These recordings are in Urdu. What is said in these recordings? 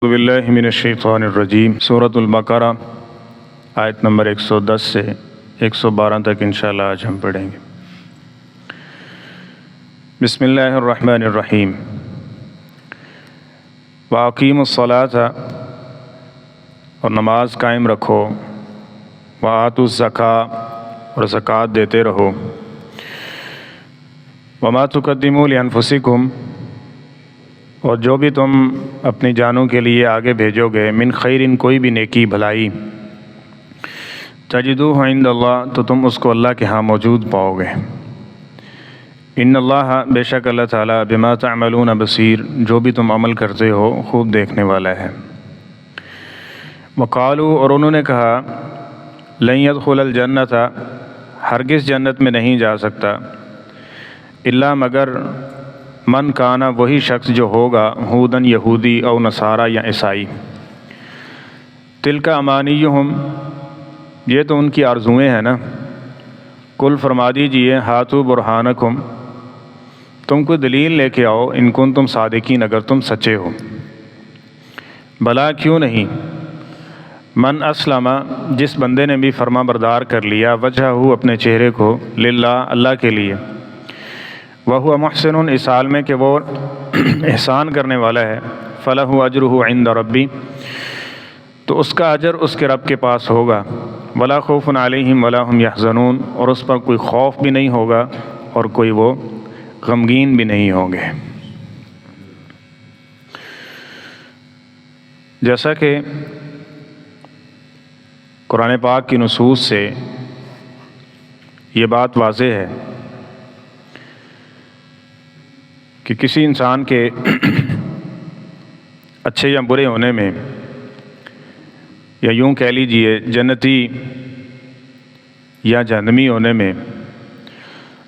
اعوذ باللہ من الشیطان الرجیم۔ سورۃ البقرہ آیت نمبر 110 سے 112 تک انشاءاللہ آج ہم پڑھیں گے۔ بسم اللہ الرحمن الرحیم۔ وَأَقِیمُوا الصَّلَاةَ، اور نماز قائم رکھو، وَآتُوا الزَّکَاةَ، اور زکوٰۃ دیتے رہو، وَمَا تُقَدِّمُوا لِأَنفُسِکُمْ، اور جو بھی تم اپنی جانوں کے لیے آگے بھیجو گے، من خیرن، کوئی بھی نیکی بھلائی، تجدوہ عند اللہ، تو تم اس کو اللہ کے ہاں موجود پاؤ گے۔ ان اللہ، بے شک اللہ تعالیٰ، بما تعملون بصیر، جو بھی تم عمل کرتے ہو خوب دیکھنے والا ہے۔ وقالوا، اور انہوں نے کہا، لن يدخل الجنۃ، ہرگز جنت میں نہیں جا سکتا، الا مگر من کانا، وہی شخص جو ہوگا، ہودن، یہودی، او نصارہ، یا عیسائی۔ تلک امانیہم، یہ تو ان کی آرزوئیں ہیں نا۔ کل، فرما دیجئے، ہاتو برہانکم، تم کو دلیل لے کے آؤ، ان کنتم صادقین، اگر تم سچے ہو۔ بلا، کیوں نہیں، من اسلم، جس بندے نے بھی فرما بردار کر لیا، وجہہ، اپنے چہرے کو، للہ، اللہ کے لیے، وَهُوَ مُحْسِنٌ، اس حال میں کہ وہ احسان کرنے والا ہے، فَلَهُ أَجْرُهُ عِنْدَ رَبِّهِ، تو اس کا اجر اس کے رب کے پاس ہوگا، وَلَا خَوْفٌ عَلَيْهِمْ وَلَا هُمْ يَحْزَنُونَ، اور اس پر کوئی خوف بھی نہیں ہوگا اور کوئی وہ غمگین بھی نہیں ہوں گے۔ جیسا کہ قرآن پاک کی نصوص سے یہ بات واضح ہے کہ کسی انسان کے اچھے یا برے ہونے میں، یا یوں کہہ لیجئے جنتی یا جہنمی ہونے میں،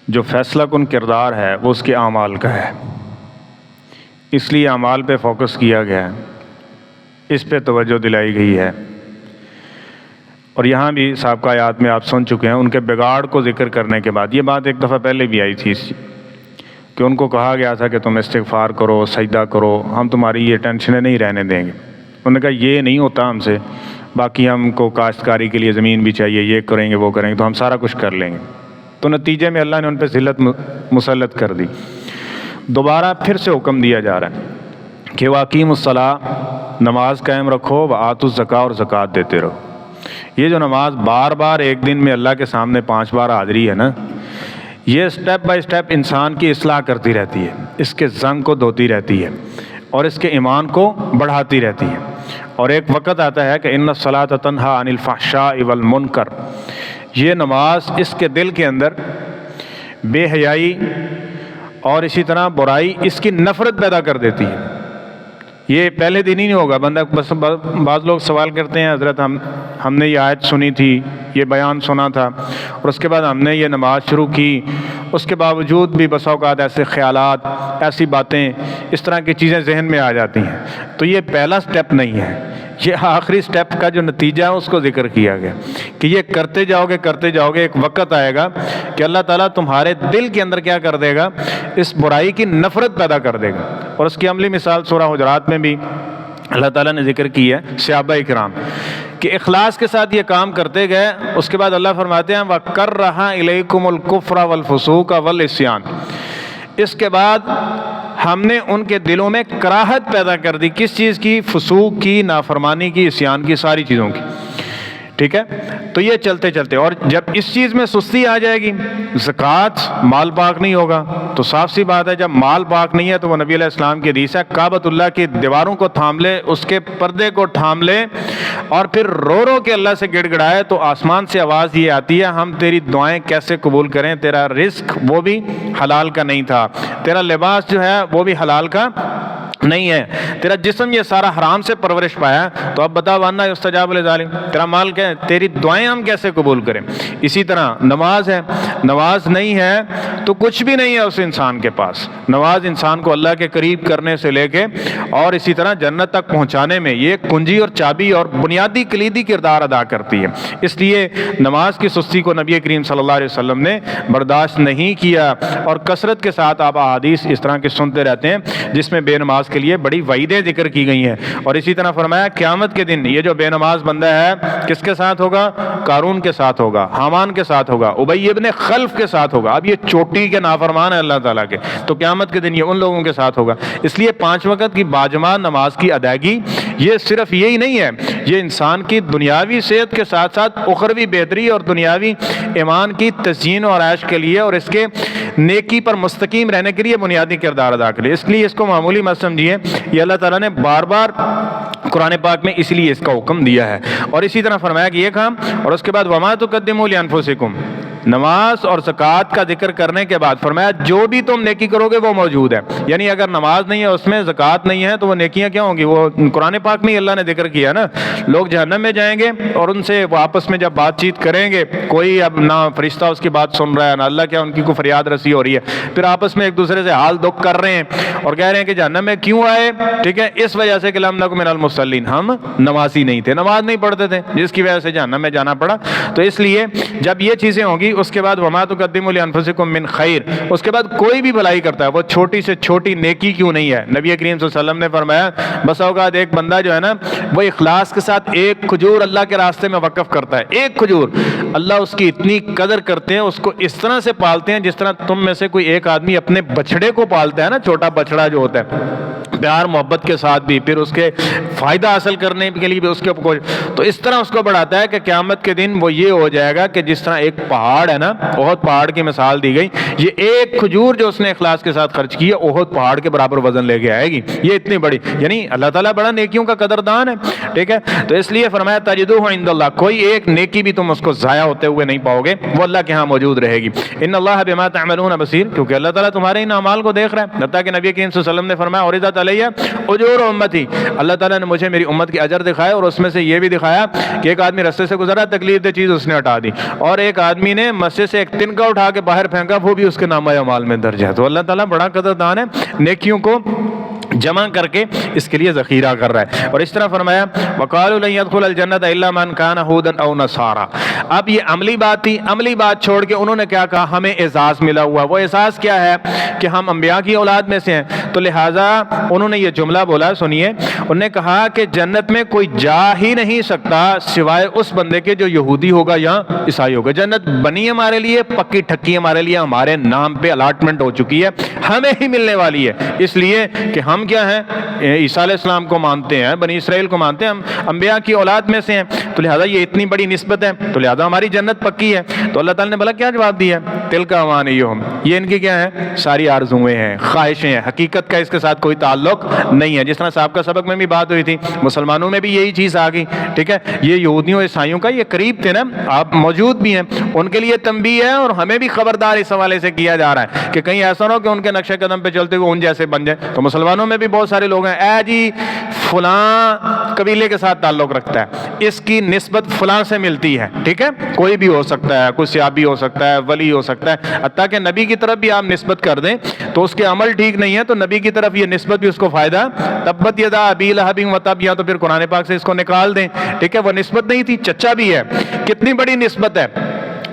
جو فیصلہ کن کردار ہے وہ اس کے اعمال کا ہے۔ اس لیے اعمال پہ فوکس کیا گیا ہے، اس پہ توجہ دلائی گئی ہے۔ اور یہاں بھی سابقہ آیات میں آپ سن چکے ہیں، ان کے بگاڑ کو ذکر کرنے کے بعد، یہ بات ایک دفعہ پہلے بھی آئی تھی کہ ان کو کہا گیا تھا کہ تم استغفار کرو، سجدہ کرو، ہم تمہاری یہ ٹینشنیں نہیں رہنے دیں گے۔ انہوں نے کہا یہ نہیں ہوتا ہم سے، باقی ہم کو کاشتکاری کے لیے زمین بھی چاہیے، یہ کریں گے وہ کریں گے، تو ہم سارا کچھ کر لیں گے۔ تو نتیجے میں اللہ نے ان پہ ذلت مسلط کر دی۔ دوبارہ پھر سے حکم دیا جا رہا ہے کہ وَأَقِیمُوا الصَّلَاةَ، نماز قائم رکھو، وَآتُوا الزَّکَاةَ، اور زکوٰۃ دیتے رہو۔ یہ جو نماز بار بار ایک دن میں اللہ کے سامنے 5 بار حاضری ہے نا، یہ سٹیپ بائی سٹیپ انسان کی اصلاح کرتی رہتی ہے، اس کے زنگ کو دھوتی رہتی ہے اور اس کے ایمان کو بڑھاتی رہتی ہے۔ اور ایک وقت آتا ہے کہ ان الصلاۃ تنہی عن الفحشاء والمنکر، یہ نماز اس کے دل کے اندر بے حیائی اور اسی طرح برائی، اس کی نفرت پیدا کر دیتی ہے۔ یہ پہلے دن ہی نہیں ہوگا، بندہ بس بعض لوگ سوال کرتے ہیں، حضرت ہم نے یہ آیت سنی تھی، یہ بیان سنا تھا، اور اس کے بعد ہم نے یہ نماز شروع کی، اس کے باوجود بھی بسا اوقات ایسے خیالات، ایسی باتیں، اس طرح کی چیزیں ذہن میں آ جاتی ہیں۔ تو یہ پہلا سٹیپ نہیں ہے، یہ آخری سٹیپ کا جو نتیجہ ہے اس کو ذکر کیا گیا کہ یہ کرتے جاؤ گے، ایک وقت آئے گا کہ اللہ تعالیٰ تمہارے دل کے اندر کیا کر دے گا، اس برائی کی نفرت پیدا کر دے گا۔ اور اس کی عملی مثال سورہ حجرات میں بھی اللہ تعالیٰ نے ذکر کی ہے، صحابہ اکرام کہ اخلاص کے ساتھ یہ کام کرتے گئے، اس کے بعد اللہ فرماتے ہیں وَكَرَّهَ إِلَيْكُمُ الْكُفْرَ وَالْفُسُوقَ وَالْعِصْيَانَ، اس کے بعد ہم نے ان کے دلوں میں کراہت پیدا کر دی، کس چیز کی؟ فسوق کی، نافرمانی کی، عصیان کی، ساری چیزوں کی۔ ٹھیک ہے، تو یہ چلتے چلتے، اور جب اس چیز میں سستی آ جائے گی، زکوٰۃ، مال پاک نہیں ہوگا، تو صاف سی بات ہے جب مال پاک نہیں ہے تو وہ نبی علیہ السلام کی حدیث ہے، کعبۃ اللہ کی دیواروں کو تھام لے، اس کے پردے کو تھام لے، اور پھر رو رو کے اللہ سے گڑ گڑائے، تو آسمان سے آواز یہ آتی ہے، ہم تیری دعائیں کیسے قبول کریں؟ تیرا رزق وہ بھی حلال کا نہیں تھا، تیرا لباس جو ہے وہ بھی حلال کا نہیں ہے، تیرا جسم یہ سارا حرام سے پرورش پایا، تو اب بتا وانا یستجاب للظالم، تیرا مال کیا ہے، تیری دعائیں ہم کیسے قبول کریں؟ اسی طرح نماز ہے، نماز نہیں ہے تو کچھ بھی نہیں ہے اس انسان کے پاس۔ نماز انسان کو اللہ کے قریب کرنے سے لے کے اور اسی طرح جنت تک پہنچانے میں یہ کنجی اور چابی اور بنیادی کلیدی کردار ادا کرتی ہے۔ اس لیے نماز کی سستی کو نبی کریم صلی اللہ علیہ وسلم نے برداشت نہیں کیا، اور کثرت کے ساتھ آپ احادیث اس طرح کے سنتے رہتے ہیں جس میں بے نماز نماز کے لیے بڑی وعیدیں ذکر کی گئی ہیں۔ اور اسی طرح فرمایا قیامت کے دن یہ جو بے نماز بندہ ہے کس کے ساتھ ہوگا؟ قارون کے ساتھ ہوگا، حامان کے ساتھ ہوگا، ابی ابن خلف کے ساتھ ہوگا۔ اب یہ چوٹی کے نافرمان ہیں اللہ تعالیٰ کے، تو قیامت کے دن یہ ان لوگوں کے ساتھ ہوگا۔ اس لیے 5 وقت کی باجماع نماز کی ادائیگی یہ صرف یہی نہیں ہے، یہ انسان کی دنیاوی صحت کے ساتھ ساتھ اخروی بہتری اور دنیاوی ایمان کی تزیین و آرائش کے لیے اور اس کے نیکی پر مستقیم رہنے کے لیے بنیادی کردار ادا کرے۔ اس لیے اس کو معمولی مت سمجھیے، یہ اللہ تعالیٰ نے بار بار قرآن پاک میں اس لیے اس کا حکم دیا ہے۔ اور اسی طرح فرمایا کہ یہ کام، اور اس کے بعد وما تقدموا لانفسکم، نماز اور زکوٰۃ کا ذکر کرنے کے بعد فرمایا جو بھی تم نیکی کرو گے وہ موجود ہے۔ یعنی اگر نماز نہیں ہے، اس میں زکوٰۃ نہیں ہے، تو وہ نیکیاں کیا ہوں گی؟ وہ قرآن پاک میں اللہ نے ذکر کیا نا، لوگ جہنم میں جائیں گے اور ان سے وہ آپس میں جب بات چیت کریں گے، کوئی اب نہ فرشتہ اس کی بات سن رہا ہے نہ اللہ کیا ان کی کوئی فریاد رسی ہو رہی ہے، پھر آپس میں ایک دوسرے سے حال دکھ کر رہے ہیں اور کہہ رہے ہیں کہ جہنم میں کیوں آئے؟ ٹھیک ہے، اس وجہ سے کہ لم نکن من المصلین، ہم نمازی نہیں تھے، نماز نہیں پڑھتے تھے، جس کی وجہ سے جہنم میں جانا پڑا۔ تو اس لیے جب یہ چیزیں ہوں گی، اس کے بعد وما تقدموا لانفسکم من خیر، اس کے بعد کوئی بھی بھلائی کرتا ہے وہ چھوٹی سے چھوٹی نیکی کیوں نہیں ہے۔ نبی کریم صلی اللہ علیہ وسلم نے فرمایا بس اوقات ایک بندہ جو ہے نا وہ اخلاص کے ساتھ ایک کھجور اللہ کے راستے میں وقف کرتا ہے، ایک کھجور، اللہ اس کی اتنی قدر کرتے ہیں، اس کو اس طرح سے پالتے ہیں جس طرح تم میں سے کوئی ایک آدمی اپنے بچڑے کو پالتا ہے نا، چھوٹا بچڑا جو ہوتا ہے پیار محبت کے ساتھ بھی، پھر اس کے فائدہ حاصل کرنے کے لیے بھی اس کے اوپر، تو اس طرح اس کو بڑھاتا ہے کہ قیامت کے دن وہ یہ ہو جائے گا کہ جس طرح ایک پہاڑ ہے نا، احد پہاڑ کی مثال دی گئی، یہ ایک کھجور جو اس نے اخلاص کے ساتھ خرچ کی ہے احد پہاڑ کے برابر وزن لے کے آئے گی، یہ اتنی بڑی، یعنی اللہ تعالیٰ بڑا نیکیوں کا قدردان ہے۔ ٹھیک ہے، تو اس لیے فرمایا تجدوہ عند اللہ، کوئی ایک نیکی بھی تم اس کو ضائع ہوتے ہوئے نہیں پاؤ گے، وہ اللہ کے ہاں موجود رہے گی۔ ان اللہ بما تعملون بصیر، کیونکہ اللہ تعالیٰ تمہارے ان اعمال کو دیکھ رہا ہے۔ حتیٰ کہ نبی کریم صلی اللہ علیہ وسلم نے فرمایا عرضت علیہ اجور امتی، اللہ تعالیٰ نے مجھے میری امت کی اجر دکھایا، اور اس میں سے یہ بھی دکھایا کہ ایک آدمی رستے سے گزرا، تکلیف دہ چیز اس نے ہٹا دی، اور ایک آدمی نے مسجد سے ایک تنکا اٹھا کے باہر پھینکا، وہ بھی اس کے نامہ اعمال میں درج ہے۔ تو اللہ تعالیٰ بڑا قدردان ہے، نیکیوں کو جمع کر کے اس کے لیے ذخیرہ کر رہا ہے۔ اور اس طرح فرمایا وقالوا لن يدخل الجنة الا من كان هودا او نصارى، اب یہ عملی بات تھی، عملی بات چھوڑ کے انہوں نے کیا کہا؟ ہمیں اعزاز ملا ہوا، وہ اعزاز کیا ہے کہ ہم انبیاء کی اولاد میں سے ہیں، تو لہٰذا انہوں نے یہ جملہ بولا، سنیے، انہوں نے کہا کہ جنت میں کوئی جا ہی نہیں سکتا سوائے اس بندے کے جو یہودی ہوگا یا عیسائی ہوگا۔ جنت بنی ہمارے لیے، پکی ٹھکی ہمارے لیے، ہمارے نام پہ الاٹمنٹ ہو چکی ہے، ہمیں ہی ملنے والی ہے، اس لیے کہ ہم کیا ہیں؟ عیسیٰ علیہ السلام کو مانتے ہیں، بنی اسرائیل کو مانتے ہیں، ہم انبیاء کی اولاد میں سے ہیں، تو لہٰذا یہ اتنی بڑی نسبت ہے، تو لہٰذا ہماری جنت پکی ہے۔ تو اللہ تعالیٰ نے بھلا کیا جواب دیا؟ تلک امانیہم، یہ ان کی کیا ہے؟ ساری آرزویں ہیں، خواہشیں ہیں، حقیقت کا اس کے ساتھ کوئی تعلق نہیں ہے۔ جس طرح صاحب کا سبق میں بھی بات ہوئی تھی، مسلمانوں میں بھی یہی چیز آ گئی، ٹھیک ہے، یہ یہودیوں عیسائیوں کا یہ قریب تھے نا، آپ موجود بھی ہیں، ان کے لیے تنبیہ ہے، اور ہمیں بھی خبردار اس حوالے سے کیا جا رہا ہے کہ کہیں ایسا نہ ہو کہ ان کے نقش قدم پہ چلتے ہوئے ان جیسے بن جائیں۔ تو مسلمانوں میں بھی بہت سارے لوگ ہیں، اے جی فلاں قبیلے کے ساتھ تعلق رکھتا ہے، اس کی نسبت فلاں سے ملتی ہے، ٹھیک ہے، کوئی بھی ہو سکتا ہے، کوئی صحابی ہو سکتا ہے، ولی ہو سکتا ہے، حتیٰ کہ نبی کی طرف بھی آپ نسبت کر دیں تو اس کے عمل ٹھیک نہیں ہے، تو نبی کی طرف یہ نسبت بھی اس کو فائدہ، تبت یدا ابی لہب وتب، یا تو پھر قرآن پاک سے اس کو نکال دیں، ٹھیک ہے، وہ نسبت نہیں تھی، چچا بھی ہے، کتنی بڑی نسبت ہے،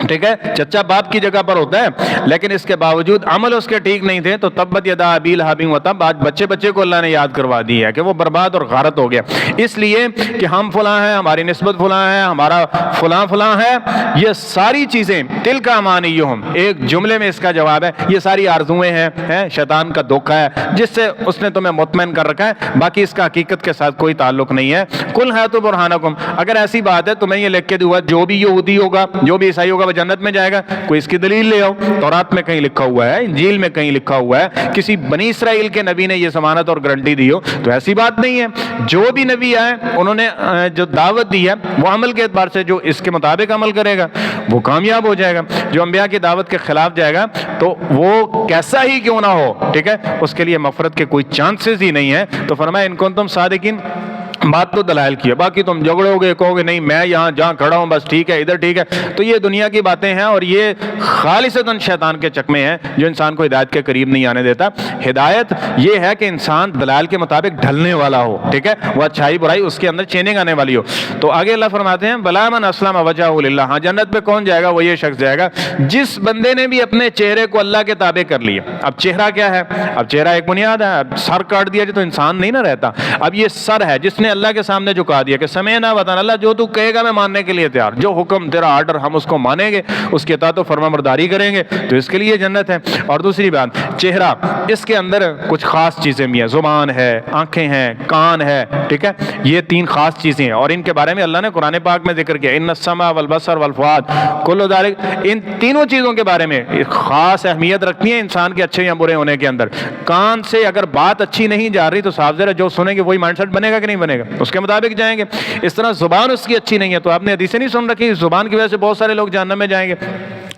ٹھیک ہے، چچا باپ کی جگہ پر ہوتا ہے، لیکن اس کے باوجود عمل اس کے ٹھیک نہیں تھے، تو تبت یدا ابی لہب وتب، آج بچے بچے کو اللہ نے یاد کروا دی ہے کہ وہ برباد اور غارت ہو گیا، اس لیے کہ ہم فلاں ہیں، ہماری نسبت فلاں ہے، ہمارا فلاں فلاں ہے، یہ ساری چیزیں تلک امانیہم، ایک جملے میں اس کا جواب ہے، یہ ساری آرزویں ہیں، شیطان کا دھوکہ ہے جس سے اس نے تمہیں مطمئن کر رکھا ہے، باقی اس کا حقیقت کے ساتھ کوئی تعلق نہیں ہے۔ قل ہاتوا برہانکم، اگر ایسی بات ہے تو میں یہ لکھ کے دوں گا، جو بھی یہودی ہوگا، جو بھی عیسائی ہوگا وہ جنت میں جائے گا، کوئی اس کی دلیل لے آؤ، تورات میں کہیں لکھا ہوا ہے، انجیل میں کہیں لکھا ہوا ہے، کسی بنی اسرائیل کے نبی نے یہ ضمانت اور گارنٹی دی ہو، تو ایسی بات نہیں ہے۔ جو بھی نبی آئے انہوں نے جو دعوت دی ہے وہ عمل کے اعتبار سے جو اس کے مطابق عمل کرے گا وہ کامیاب ہو جائے گا، جو انبیاء کی دعوت کے خلاف جائے گا تو وہ کیسا ہی کیوں نہ ہو، ٹھیک ہے، اس کے لیے مغفرت کے کوئی چانسز ہی نہیں ہے۔ تو فرمایا ان کنتم صادقین، بات تو دلائل کی ہے، باقی تم جھگڑو گے، کہو گے نہیں میں یہاں جہاں کھڑا ہوں بس ٹھیک ہے، ادھر ٹھیک ہے، تو یہ دنیا کی باتیں ہیں، اور یہ خالصتاً شیطان کے چکمے ہیں جو انسان کو ہدایت کے قریب نہیں آنے دیتا۔ ہدایت یہ ہے کہ انسان دلائل کے مطابق ڈھلنے والا ہو، ٹھیک ہے، وہ اچھائی برائی اس کے اندر چیننگ آنے والی ہو۔ تو آگے اللہ فرماتے ہیں بلا من اسلم وجہہ للہ، ہاں جنت پہ کون جائے گا؟ وہ یہ شخص جائے گا جس بندے نے بھی اپنے چہرے کو اللہ کے تابع کر لیا۔ اب چہرہ کیا ہے؟ اب چہرہ ایک بنیاد ہے، اب سر کاٹ دیا جو تو انسان نہیں نہ رہتا، اب یہ سر ہے جس نے اللہ کے سامنے جھکا دیا کہ سمعنا وطاعنا، اللہ جو تو کہے گا میں ماننے کے لیے تیار، جو حکم تیرا آرڈر ہم اس کو مانیں گے، اس کی اطاعت و فرما برداری کریں گے، تو اس کے لیے جنت ہے۔ اور دوسری بات چہرہ، اس کے اندر کچھ خاص چیزیں بھی ہیں، زبان ہے، آنکھیں ہیں، کان ہے، ٹھیک ہے، یہ تین خاص چیزیں ہیں، اور ان کے بارے میں اللہ نے قرآن پاک میں ذکر کیا ان السمع والبصر والفؤاد کل ذلک، ان تینوں چیزوں کے بارے میں خاص اہمیت رکھتی ہیں انسان کے اچھے یا برے ہونے کے اندر۔ کان سے اگر بات اچھی نہیں جا رہی تو صاف ظاہر ہے جو سنیں گے وہی مائنڈ سیٹ بنے گا کہ نہیں بنے گا، اس کے مطابق جائیں گے۔ اس طرح زبان اس کی اچھی نہیں ہے تو آپ نے حدیثیں نہیں سن رکھی، زبان کی وجہ سے بہت سارے لوگ جہنم میں جائیں گے۔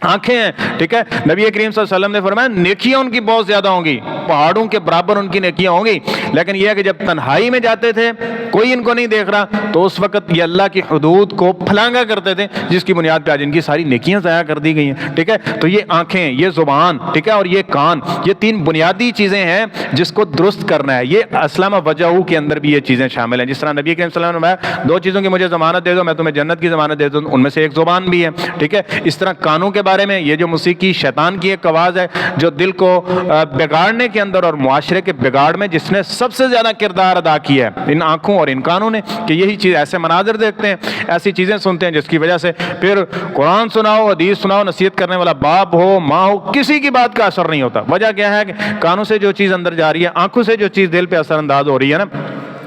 آنکھیں ہیں، ٹھیک ہے، نبی کریم صلی اللہ علیہ وسلم نے فرمایا نیکیاں ان کی بہت زیادہ ہوں گی، پہاڑوں کے برابر ان کی نیکیاں ہوں گی، لیکن یہ ہے کہ جب تنہائی میں جاتے تھے کوئی ان کو نہیں دیکھ رہا تو اس وقت یہ اللہ کی حدود کو پھلانگا کرتے تھے، جس کی بنیاد پہ آج ان کی ساری نیکیاں ضائع کر دی گئی ہیں، ٹھیک ہے۔ تو یہ آنکھیں، یہ زبان، ٹھیک ہے، اور یہ کان، یہ تین بنیادی چیزیں ہیں جس کو درست کرنا ہے۔ یہ اسلم وجہہ کے اندر بھی یہ چیزیں شامل ہیں، جس طرح نبی کریم صلی اللہ علیہ وسلم نے فرمایا دو چیزوں کی مجھے ضمانت دے دو میں تمہیں جنت کی ضمانت دے دوں، ان میں سے ایک زبان بھی ہے، ٹھیک ہے۔ اس طرح کانوں کے بارے میں یہ جو موسیقی شیطان کی ایک آواز ہے جو دل کو بگاڑنے کے اندر اور معاشرے کے بگاڑ میں جس نے سب سے زیادہ کردار ادا کیا ہے ان آنکھوں اور ان کانوں نے، کہ یہی چیز ایسے مناظر دیکھتے ہیں، ایسی چیزیں سنتے ہیں جس کی وجہ سے پھر قرآن سناؤ، حدیث سناؤ، نصیحت کرنے والا باپ ہو ماں ہو، کسی کی بات کا اثر نہیں ہوتا۔ وجہ کیا ہے کہ کانوں سے جو چیز اندر جا رہی ہے، آنکھوں سے جو چیز دل پہ اثر انداز ہو رہی ہے نا،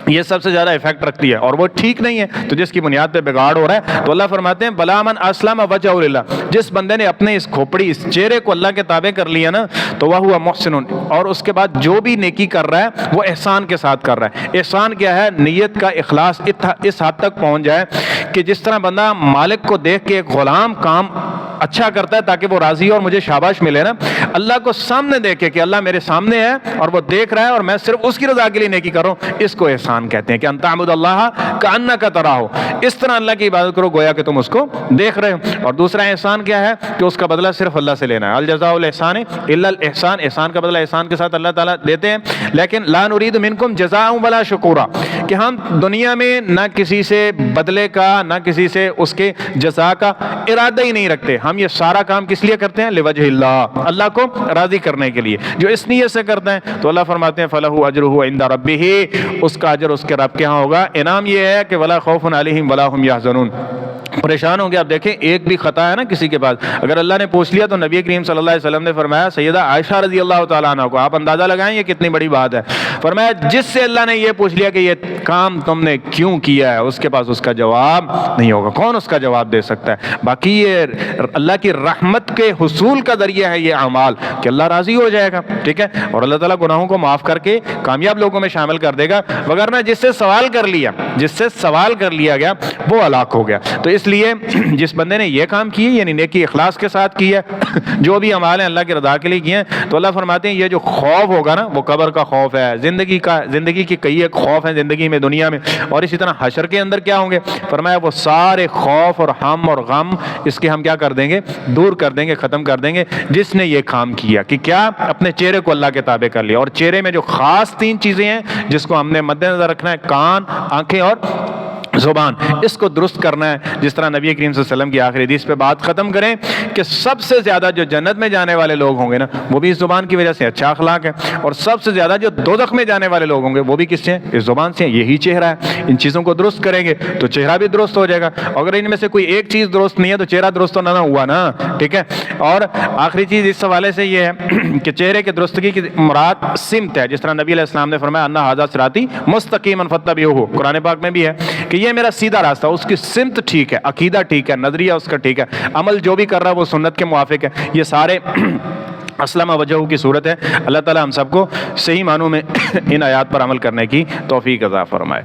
یہ سب سے زیادہ افیکٹ رکھتی ہے اور وہ ٹھیک نہیں ہے، تو جس کی بنیاد پہ بگاڑ ہو رہا ہے تو اللہ فرماتے ہیں بلا من اسلم وجہہ للہ، جس بندے نے اپنے اس کھوپڑی اس چہرے کو اللہ کے تابع کر لیا نا تو وہ ہوا محسن، اور اس کے بعد جو بھی نیکی کر رہا ہے وہ احسان کے ساتھ کر رہا ہے۔ احسان کیا ہے؟ نیت کا اخلاص اس حد تک پہنچ جائے کہ جس طرح بندہ مالک کو دیکھ کے ایک غلام کام اچھا کرتا ہے تاکہ وہ راضی ہو اور مجھے شاباش ملے نا، اللہ کو سامنے دیکھے کہ اللہ میرے سامنے ہے اور وہ دیکھ رہا ہے اور میں صرف اس کی رضا کے لیے نیکی کروں، اس کو احسان کہتے ہیں کہ ان تعبد اللہ کأنک تراہ، اس طرح اللہ کی عبادت کرو گویا کہ تم اس کو دیکھ رہے ہو۔ اور دوسرا احسان کیا ہے کہ اس کا بدلہ صرف اللہ سے لینا ہے، الجزاء الاحسان الا الاحسان، احسان کا بدلہ احسان کے ساتھ اللہ تعالیٰ دیتے ہیں، لیکن لا نرید منکم جزاء ولا شکورا، کہ ہم دنیا میں نہ کسی سے بدلے کا نہ کسی سے اس کے جزا کا ارادہ ہی نہیں رکھتے، ہم یہ سارا کام کس لیے کرتے ہیں؟ لوجہ اللہ، اللہ کو راضی کرنے کے لیے۔ جو اس نیت سے کرتے ہیں تو اللہ فرماتے ہیں فلہ اجرہ عند ربہ، اس کا اجر اس کے رب کے ہاں ہوگا۔ انعام یہ ہے کہ ولا خوف علیہم ولا هم يحزنون، پریشان ہوں گے۔ آپ دیکھیں ایک بھی خطا ہے نا کسی کے پاس، اگر اللہ نے پوچھ لیا تو نبی کریم صلی اللہ علیہ وسلم نے فرمایا سیدہ عائشہ رضی اللہ تعالیٰ عنہ کو، آپ اندازہ لگائیں یہ کتنی بڑی بات ہے، فرمایا جس سے اللہ نے یہ پوچھ لیا کہ یہ کام تم نے کیوں کیا ہے، اس کے پاس اس کا جواب نہیں ہوگا، کون اس کا جواب دے سکتا ہے؟ باقی یہ اللہ کی رحمت کے حصول کا ذریعہ ہے یہ اعمال کہ اللہ راضی ہو جائے گا، ٹھیک ہے، اور اللہ تعالیٰ گناہوں کو معاف کر کے کامیاب لوگوں میں شامل کر دے گا، وگرنہ جس سے سوال کر لیا گیا وہ ہلاک ہو گیا۔ تو اس لیے جس بندے نے یہ کام کیے یعنی نیکی اخلاص کے ساتھ کیا، جو بھی اعمال ہیں اللہ کی رضا کے لیے کیے ہیں، تو اللہ فرماتے ہیں یہ جو خوف ہوگا نا وہ قبر کا خوف ہے، زندگی کی کئی ایک خوف ہیں زندگی میں دنیا میں، اور اسی طرح حشر کے اندر کیا ہوں گے، فرمایا وہ سارے خوف اور ہم اور غم اس کے ہم کیا کر دیں گے؟ دور کر دیں گے، ختم کر دیں گے، جس نے یہ کام کیا کہ کیا اپنے چہرے کو اللہ کے تابع کر لیا۔ اور چہرے میں جو خاص تین چیزیں ہیں جس کو ہم نے مد نظر رکھنا ہے، کان، آنکھیں اور زبان، اس کو درست کرنا ہے۔ جس طرح نبی کریم صلی اللہ علیہ وسلم کی آخری حدیث پہ بات ختم کریں کہ سب سے زیادہ جو جنت میں جانے والے لوگ ہوں گے نا وہ بھی اس زبان کی وجہ سے اچھا اخلاق ہے، اور سب سے زیادہ جو دوزخ میں جانے والے لوگ ہوں گے وہ بھی کس سے ہیں؟ اس زبان سے ہیں، یہی چہرہ ہے۔ ان چیزوں کو درست کریں گے تو چہرہ بھی درست ہو جائے گا، اگر ان میں سے کوئی ایک چیز درست نہیں ہے تو چہرہ درست تو نہ ہوا نا، ٹھیک ہے۔ اور آخری چیز اس حوالے سے یہ ہے کہ چہرے کے درستگی کی مراد سمت ہے، جس طرح نبی علیہ السلام نے فرمایا ان ھذا صراطی مستقیما فاتبعوہ، قرآن پاک میں بھی ہے کہ یہ میرا سیدھا راستہ، اس کی سمت ٹھیک ہے، عقیدہ ٹھیک ہے، نظریہ اس کا ٹھیک ہے، عمل جو بھی کر رہا ہے وہ سنت کے موافق ہے، یہ سارے اسلم وجہہ کی صورت ہے۔ اللہ تعالی ہم سب کو صحیح معنوں میں ان آیات پر عمل کرنے کی توفیق عطا فرمائے۔